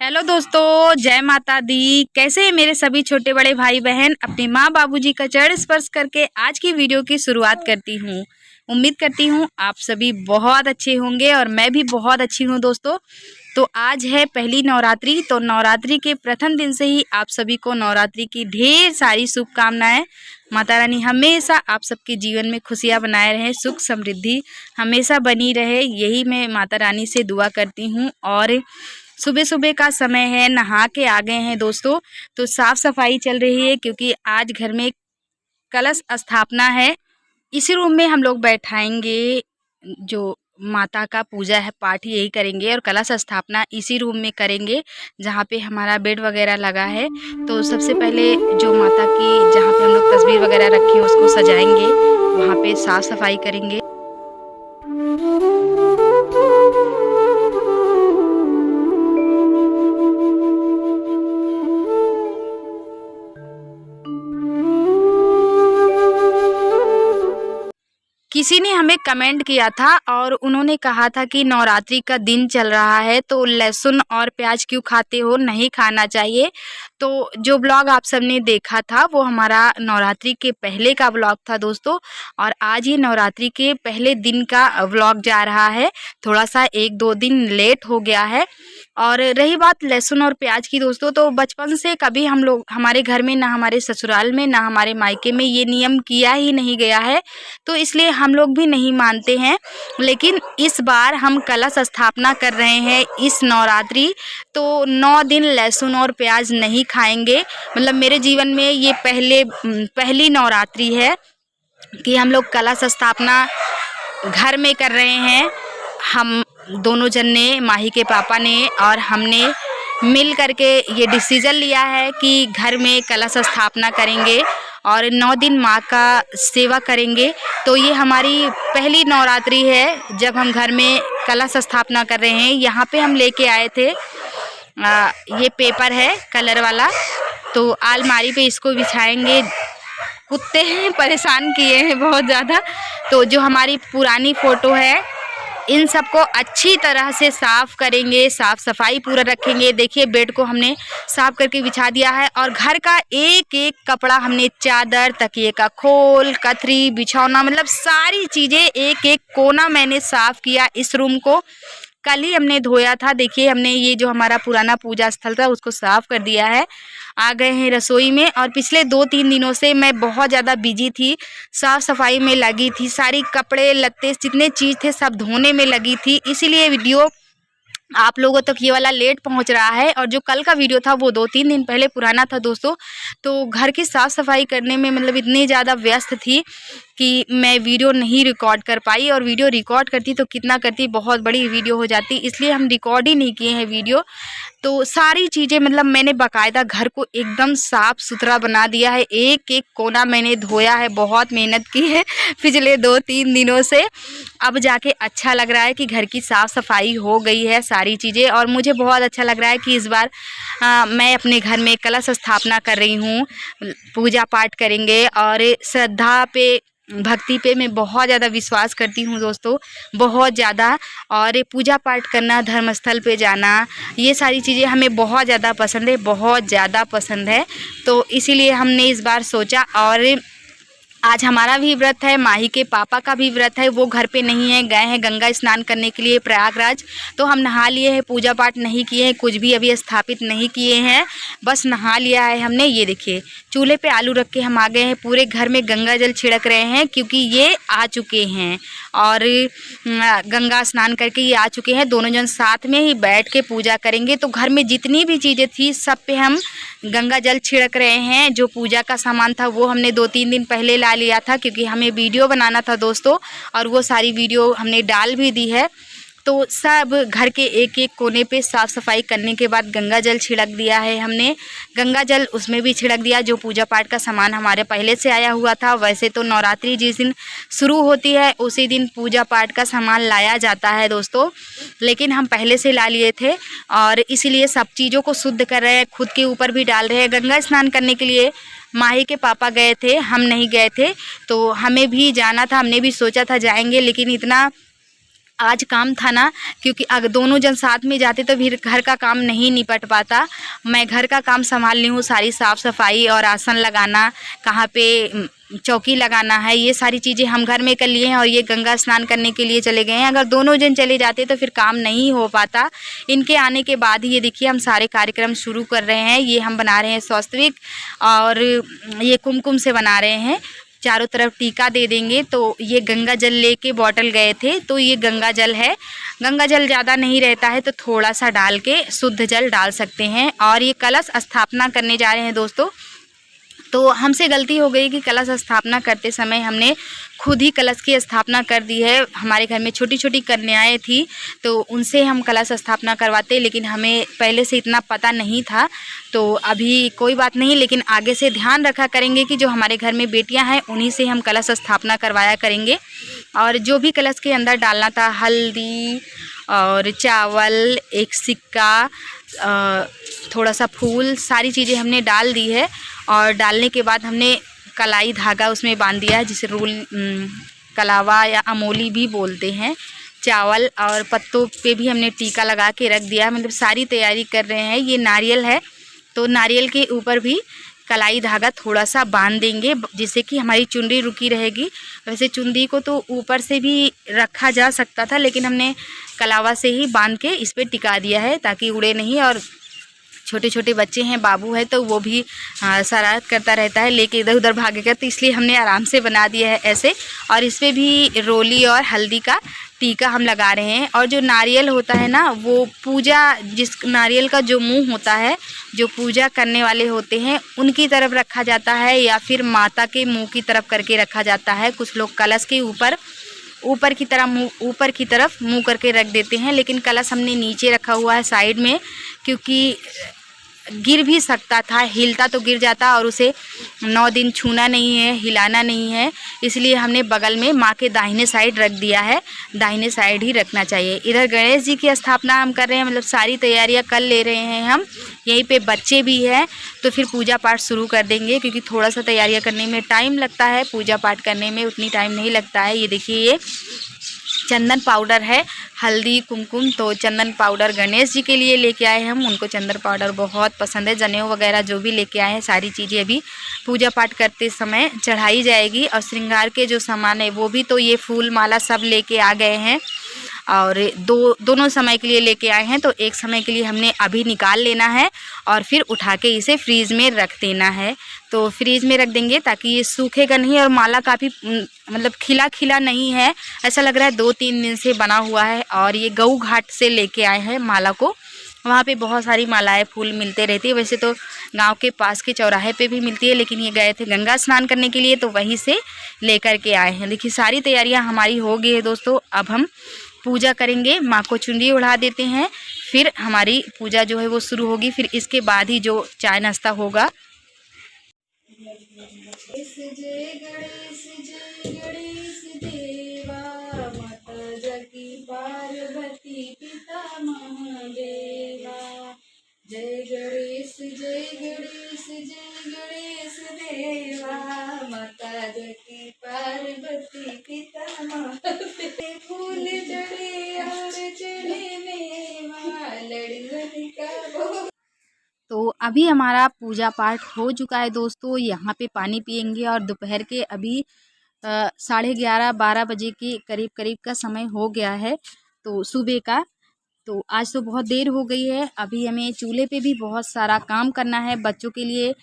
Hello दोस्तों, जय माता दी। कैसे हैं मेरे सभी छोटे बड़े भाई बहन। अपने माँ बाबूजी का चरण स्पर्श करके आज की वीडियो की शुरुआत करती हूँ। उम्मीद करती हूँ आप सभी बहुत अच्छे होंगे और मैं भी बहुत अच्छी हूँ दोस्तों। तो आज है पहली नवरात्रि। तो नवरात्रि के प्रथम दिन से ही आप सभी को नवरात्रि की ढेर सारी शुभकामनाएं। माता रानी हमेशा आप सबके जीवन में खुशियाँ बनाए रहें, सुख समृद्धि हमेशा बनी रहे, यही मैं माता रानी से दुआ करती हूँ। और सुबह सुबह का समय है, नहा के आ गए हैं दोस्तों। तो साफ़ सफाई चल रही है क्योंकि आज घर में कलश स्थापना है। इसी रूम में हम लोग बैठाएंगे, जो माता का पूजा है पाठ यही करेंगे और कलश स्थापना इसी रूम में करेंगे जहाँ पे हमारा बेड वगैरह लगा है। तो सबसे पहले जो माता की जहाँ पे हम लोग तस्वीर वगैरह रखे हैं उसको सजाएंगे, वहाँ पे साफ़ सफाई करेंगे। किसी ने हमें कमेंट किया था और उन्होंने कहा था कि नवरात्रि का दिन चल रहा है तो लहसुन और प्याज क्यों खाते हो, नहीं खाना चाहिए। तो जो ब्लॉग आप सबने देखा था वो हमारा नवरात्रि के पहले का ब्लॉग था दोस्तों, और आज ये नवरात्रि के पहले दिन का ब्लॉग जा रहा है। थोड़ा सा 1-2 दिन लेट हो गया है। और रही बात लहसुन और प्याज की दोस्तों, तो बचपन से कभी हम लोग हमारे घर में, ना हमारे ससुराल में, ना हमारे मायके में ये नियम किया ही नहीं गया है, तो इसलिए हम लोग भी नहीं मानते हैं। लेकिन इस बार हम कलश स्थापना कर रहे हैं इस नवरात्रि, तो 9 दिन लहसुन और प्याज नहीं खाएंगे। मतलब मेरे जीवन में ये पहली नवरात्रि है कि हम लोग कलश स्थापना घर में कर रहे हैं। हम दोनों जन ने, माही के पापा ने और हमने मिल करके ये डिसीज़न लिया है कि घर में कलश स्थापना करेंगे और 9 दिन माँ का सेवा करेंगे। तो ये हमारी पहली नवरात्रि है जब हम घर में कलश स्थापना कर रहे हैं। यहाँ पे हम लेके आए थे ये पेपर है कलर वाला, तो अलमारी पे इसको बिछाएंगे। कुत्ते हैं, परेशान किए हैं बहुत ज़्यादा। तो जो हमारी पुरानी फ़ोटो है इन सबको अच्छी तरह से साफ़ करेंगे, साफ़ सफाई पूरा रखेंगे। देखिए बेड को हमने साफ़ करके बिछा दिया है और घर का एक एक कपड़ा हमने, चादर, तकिए का खोल, कथरी, बिछौना, मतलब सारी चीज़ें, एक एक कोना मैंने साफ़ किया। इस रूम को कल ही हमने धोया था। देखिए हमने ये जो हमारा पुराना पूजा स्थल था उसको साफ़ कर दिया है। आ गए हैं रसोई में और पिछले 2-3 दिनों से मैं बहुत ज़्यादा बिजी थी, साफ़ सफाई में लगी थी, सारी कपड़े लत्ते जितने चीज़ थे सब धोने में लगी थी। इसीलिए वीडियो आप लोगों तक ये वाला लेट पहुंच रहा है। और जो कल का वीडियो था वो 2-3 दिन पहले पुराना था दोस्तों। तो घर की साफ़ सफाई करने में मतलब इतनी ज़्यादा व्यस्त थी कि मैं वीडियो नहीं रिकॉर्ड कर पाई, और वीडियो रिकॉर्ड करती तो कितना करती, बहुत बड़ी वीडियो हो जाती, इसलिए हम रिकॉर्ड ही नहीं किए हैं वीडियो। तो सारी चीज़ें मतलब मैंने बाकायदा घर को एकदम साफ़ सुथरा बना दिया है, एक एक कोना मैंने धोया है, बहुत मेहनत की है पिछले 2-3 दिनों से। अब जाके अच्छा लग रहा है कि घर की साफ़ सफाई हो गई है सारी चीज़ें, और मुझे बहुत अच्छा लग रहा है कि इस बार मैं अपने घर में कलश स्थापना कर रही हूँ। पूजा पाठ करेंगे और श्रद्धा पे, भक्ति पे मैं बहुत ज़्यादा विश्वास करती हूँ दोस्तों, बहुत ज़्यादा। और पूजा पाठ करना, धर्म स्थल पे जाना, ये सारी चीज़ें हमें बहुत ज़्यादा पसंद है, बहुत ज़्यादा पसंद है। तो इसीलिए हमने इस बार सोचा, और आज हमारा भी व्रत है, माही के पापा का भी व्रत है। वो घर पे नहीं है, गए हैं गंगा स्नान करने के लिए प्रयागराज। तो हम नहा लिए हैं, पूजा पाठ नहीं किए हैं, कुछ भी अभी स्थापित नहीं किए हैं, बस नहा लिया है हमने। ये देखिए चूल्हे पे आलू रख के हम आ गए हैं, पूरे घर में गंगा जल छिड़क रहे हैं क्योंकि ये आ चुके हैं और गंगा स्नान करके ये आ चुके हैं। दोनों जन साथ में ही बैठ के पूजा करेंगे। तो घर में जितनी भी चीज़ें थी सब पे हम गंगा जल छिड़क रहे हैं। जो पूजा का सामान था वो हमने 2-3 दिन पहले ला लिया था क्योंकि हमें वीडियो बनाना था दोस्तों, और वो सारी वीडियो हमने डाल भी दी है। तो सब घर के एक एक कोने पे साफ़ सफाई करने के बाद गंगा जल छिड़क दिया है हमने। गंगा जल उसमें भी छिड़क दिया, जो पूजा पाठ का सामान हमारे पहले से आया हुआ था। वैसे तो नवरात्रि जिस दिन शुरू होती है उसी दिन पूजा पाठ का सामान लाया जाता है दोस्तों, लेकिन हम पहले से ला लिए थे और इसीलिए सब चीज़ों को शुद्ध कर रहे हैं, खुद के ऊपर भी डाल रहे हैं। गंगा स्नान करने के लिए माही के पापा गए थे, हम नहीं गए थे। तो हमें भी जाना था, हमने भी सोचा था जाएंगे, लेकिन इतना आज काम था ना, क्योंकि अगर दोनों जन साथ में जाते तो फिर घर का काम नहीं निपट पाता। मैं घर का काम संभाल ली हूँ, सारी साफ़ सफाई और आसन लगाना, कहाँ पे चौकी लगाना है, ये सारी चीज़ें हम घर में कर लिए हैं। और ये गंगा स्नान करने के लिए चले गए हैं। अगर दोनों जन चले जाते तो फिर काम नहीं हो पाता। इनके आने के बाद ही ये देखिए हम सारे कार्यक्रम शुरू कर रहे हैं। ये हम बना रहे हैं स्वास्तिक, और ये कुमकुम से बना रहे हैं। चारों तरफ टीका दे देंगे। तो ये गंगा जल लेके बॉटल गए थे, तो ये गंगा जल है। गंगा जल ज़्यादा नहीं रहता है तो थोड़ा सा डाल के शुद्ध जल डाल सकते हैं। और ये कलश स्थापना करने जा रहे हैं दोस्तों। तो हमसे गलती हो गई कि कलश स्थापना करते समय हमने खुद ही कलश की स्थापना कर दी है। हमारे घर में छोटी छोटी कन्याएं थी, तो उनसे हम कलश स्थापना करवाते, लेकिन हमें पहले से इतना पता नहीं था। तो अभी कोई बात नहीं, लेकिन आगे से ध्यान रखा करेंगे कि जो हमारे घर में बेटियां हैं उन्हीं से हम कलश स्थापना करवाया करेंगे। और जो भी कलश के अंदर डालना था, हल्दी और चावल, एक सिक्का, थोड़ा सा फूल, सारी चीज़ें हमने डाल दी है। और डालने के बाद हमने कलाई धागा उसमें बांध दिया है, जिसे कलावा या अमोली भी बोलते हैं। चावल और पत्तों पे भी हमने टीका लगा के रख दिया, मतलब सारी तैयारी कर रहे हैं। ये नारियल है, तो नारियल के ऊपर भी कलाई धागा थोड़ा सा बांध देंगे, जिससे कि हमारी चुनरी रुकी रहेगी। वैसे चुनरी को तो ऊपर से भी रखा जा सकता था, लेकिन हमने कलावा से ही बांध के इस पर टिका दिया है ताकि उड़े नहीं। और छोटे छोटे बच्चे हैं, बाबू है, तो वो भी शरारत करता रहता है, लेके इधर उधर भागेगा, तो इसलिए हमने आराम से बना दिया है ऐसे। और इस पर भी रोली और हल्दी का टीका हम लगा रहे हैं। और जो नारियल होता है ना, वो पूजा, जिस नारियल का जो मुंह होता है, जो पूजा करने वाले होते हैं उनकी तरफ रखा जाता है, या फिर माता के मुंह की तरफ करके रखा जाता है। कुछ लोग कलश के ऊपर की तरफ मुंह करके रख देते हैं, लेकिन कलश हमने नीचे रखा हुआ है साइड में, क्योंकि गिर भी सकता था, हिलता तो गिर जाता, और उसे 9 दिन छूना नहीं है, हिलाना नहीं है। इसलिए हमने बगल में माँ के दाहिने साइड रख दिया है। दाहिने साइड ही रखना चाहिए। इधर गणेश जी की स्थापना हम कर रहे हैं, मतलब सारी तैयारियां कर ले रहे हैं हम। यहीं पे बच्चे भी हैं, तो फिर पूजा पाठ शुरू कर देंगे, क्योंकि थोड़ा सा तैयारियां करने में टाइम लगता है, पूजा पाठ करने में उतनी टाइम नहीं लगता है। ये देखिए, ये चंदन पाउडर है, हल्दी कुमकुम। तो चंदन पाउडर गणेश जी के लिए लेके आए हम, उनको चंदन पाउडर बहुत पसंद है। जनेऊ वगैरह जो भी लेके आए हैं, सारी चीज़ें अभी पूजा पाठ करते समय चढ़ाई जाएगी। और श्रृंगार के जो सामान है वो भी, तो ये फूल माला सब लेके आ गए हैं। और दोनों समय के लिए लेके आए हैं, तो एक समय के लिए हमने अभी निकाल लेना है और फिर उठा के इसे फ्रीज़ में रख देना है। तो फ्रीज़ में रख देंगे ताकि ये सूखेगा नहीं। और माला काफ़ी मतलब खिला खिला नहीं है, ऐसा लग रहा है 2-3 दिन से बना हुआ है। और ये गऊ घाट से लेके आए हैं माला को, वहाँ पे बहुत सारी मालाएं फूल मिलते रहती है। वैसे तो गांव के पास के चौराहे पे भी मिलती है, लेकिन ये गए थे गंगा स्नान करने के लिए, तो वहीं से लेकर के आए हैं। देखिए, सारी तैयारियां हमारी हो गई है दोस्तों। अब हम पूजा करेंगे, माँ को चुनरी उड़ा देते हैं, फिर हमारी पूजा जो है वो शुरू होगी। फिर इसके बाद ही जो चाय नाश्ता होगा। जय गणेश जय गणेश जय गणेश देवा, माता जकी पार्वती पिता महादेव, फूल जड़े और चढ़े मेवा, लड़ुआ का। तो अभी हमारा पूजा पाठ हो चुका है दोस्तों। यहाँ पे पानी पियेंगे और दोपहर के अभी 11:30-12 बजे के करीब का समय हो गया है, तो सुबह का। तो आज तो बहुत देर हो गई है। अभी हमें चूल्हे पे भी बहुत सारा काम करना है बच्चों के लिए।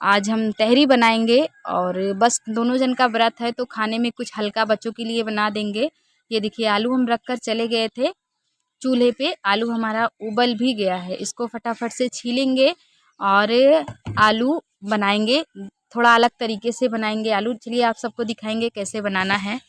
आज हम तहरी बनाएंगे, और बस दोनों जन का व्रत है, तो खाने में कुछ हल्का बच्चों के लिए बना देंगे। ये देखिए, आलू हम रख कर चले गए थे चूल्हे पे। आलू हमारा उबल भी गया है, इसको फटाफट से छीलेंगे और आलू बनाएंगे। थोड़ा अलग तरीके से बनाएंगे आलू। चलिए आप सबको दिखाएंगे कैसे बनाना है।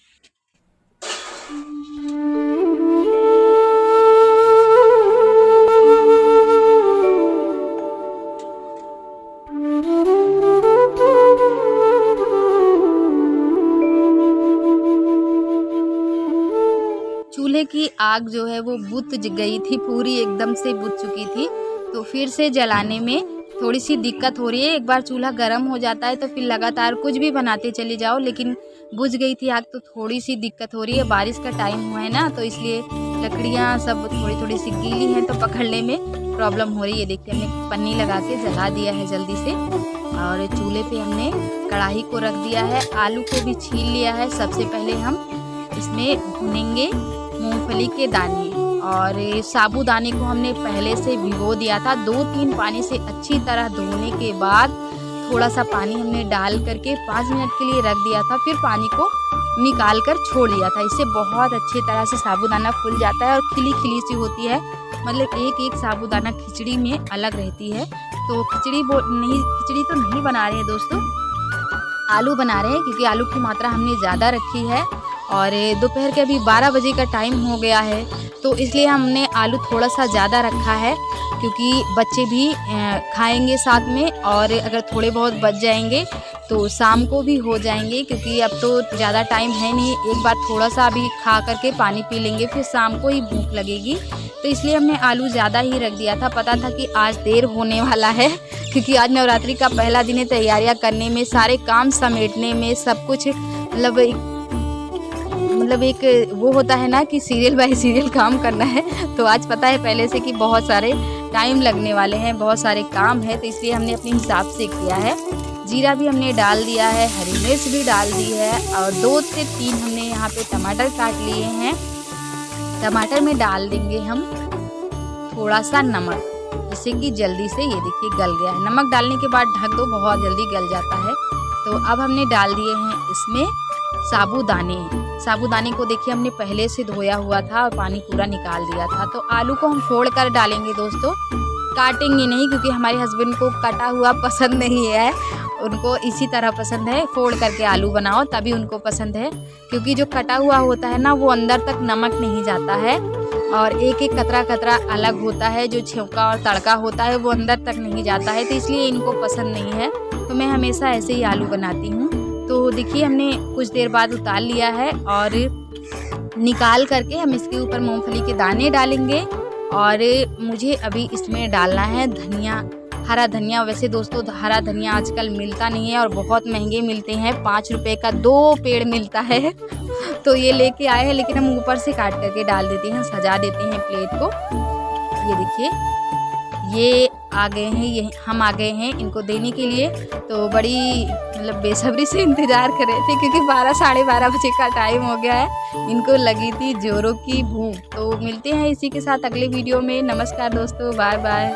चूल्हे की आग जो है वो बुझ गई थी, पूरी एकदम से बुझ चुकी थी। तो फिर से जलाने में थोड़ी सी दिक्कत हो रही है। एक बार चूल्हा गर्म हो जाता है तो फिर लगातार कुछ भी बनाते चले जाओ, लेकिन बुझ गई थी आग तो थोड़ी सी दिक्कत हो रही है। बारिश का टाइम हुआ है ना, तो इसलिए लकड़ियाँ सब थोड़ी थोड़ी सी गीली हैं तो पकड़ने में प्रॉब्लम हो रही है। देखिए हमने पन्नी लगा के जला दिया है जल्दी से, और चूल्हे पे हमने कढ़ाई को रख दिया है। आलू को भी छील लिया है। सबसे पहले हम इसमें भुनेंगे मूंगफली के दाने, और साबूदाने को हमने पहले से भिगो दिया था। 2-3 पानी से अच्छी तरह धोने के बाद थोड़ा सा पानी हमने डाल करके 5 मिनट के लिए रख दिया था, फिर पानी को निकाल कर छोड़ दिया था। इससे बहुत अच्छी तरह से साबूदाना फूल जाता है और खिली खिली सी होती है। मतलब एक एक साबूदाना खिचड़ी में अलग रहती है। तो खिचड़ी तो नहीं बना रहे हैं दोस्तों, आलू बना रहे हैं, क्योंकि आलू की मात्रा हमने ज़्यादा रखी है और दोपहर के अभी 12 बजे का टाइम हो गया है, तो इसलिए हमने आलू थोड़ा सा ज़्यादा रखा है, क्योंकि बच्चे भी खाएंगे साथ में, और अगर थोड़े बहुत बच जाएंगे तो शाम को भी हो जाएंगे, क्योंकि अब तो ज़्यादा टाइम है नहीं। एक बार थोड़ा सा अभी खा करके पानी पी लेंगे, फिर शाम को ही भूख लगेगी, तो इसलिए हमने आलू ज़्यादा ही रख दिया था। पता था कि आज देर होने वाला है, क्योंकि आज नवरात्रि का पहला दिन है। तैयारियां करने में, सारे काम समेटने में, सब कुछ मतलब एक वो होता है ना कि सीरियल बाय सीरियल काम करना है। तो आज पता है पहले से कि बहुत सारे टाइम लगने वाले हैं, बहुत सारे काम है, तो इसलिए हमने अपने हिसाब से किया है। जीरा भी हमने डाल दिया है, हरी मिर्च भी डाल दी है, और 2 से 3 हमने यहाँ पे टमाटर काट लिए हैं। टमाटर में डाल देंगे हम थोड़ा सा नमक, जिससे कि जल्दी से ये देखिए गल गया है। नमक डालने के बाद ढक दो, बहुत जल्दी गल जाता है। तो अब हमने डाल दिए हैं इसमें साबूदाने को देखिए हमने पहले से धोया हुआ था और पानी पूरा निकाल दिया था। तो आलू को हम फोड़ कर डालेंगे दोस्तों, काटेंगे नहीं, क्योंकि हमारे हस्बैंड को कटा हुआ पसंद नहीं है, उनको इसी तरह पसंद है। फोड़ करके आलू बनाओ तभी उनको पसंद है, क्योंकि जो कटा हुआ होता है ना, वो अंदर तक नमक नहीं जाता है, और एक एक कतरा अलग होता है। जो छिलका और तड़का होता है वो अंदर तक नहीं जाता है, तो इसलिए इनको पसंद नहीं है। तो मैं हमेशा ऐसे ही आलू बनाती हूँ। तो देखिए हमने कुछ देर बाद उतार लिया है, और निकाल करके हम इसके ऊपर मूंगफली के दाने डालेंगे, और मुझे अभी इसमें डालना है धनिया, हरा धनिया। वैसे दोस्तों हरा धनिया आजकल मिलता नहीं है और बहुत महंगे मिलते हैं, 5 रुपए का 2 पेड़ मिलता है। तो ये लेके आए हैं, लेकिन हम ऊपर से काट करके डाल देते हैं, सजा देते हैं प्लेट को। ये देखिए ये आ गए हैं, ये हम आ गए हैं इनको देने के लिए। तो बड़ी मतलब बेसब्री से इंतज़ार कर रहे थे, क्योंकि 12 साढ़े 12 बजे का टाइम हो गया है। इनको लगी थी जोरों की भूख। तो मिलते हैं इसी के साथ अगले वीडियो में। नमस्कार दोस्तों, बाय बाय।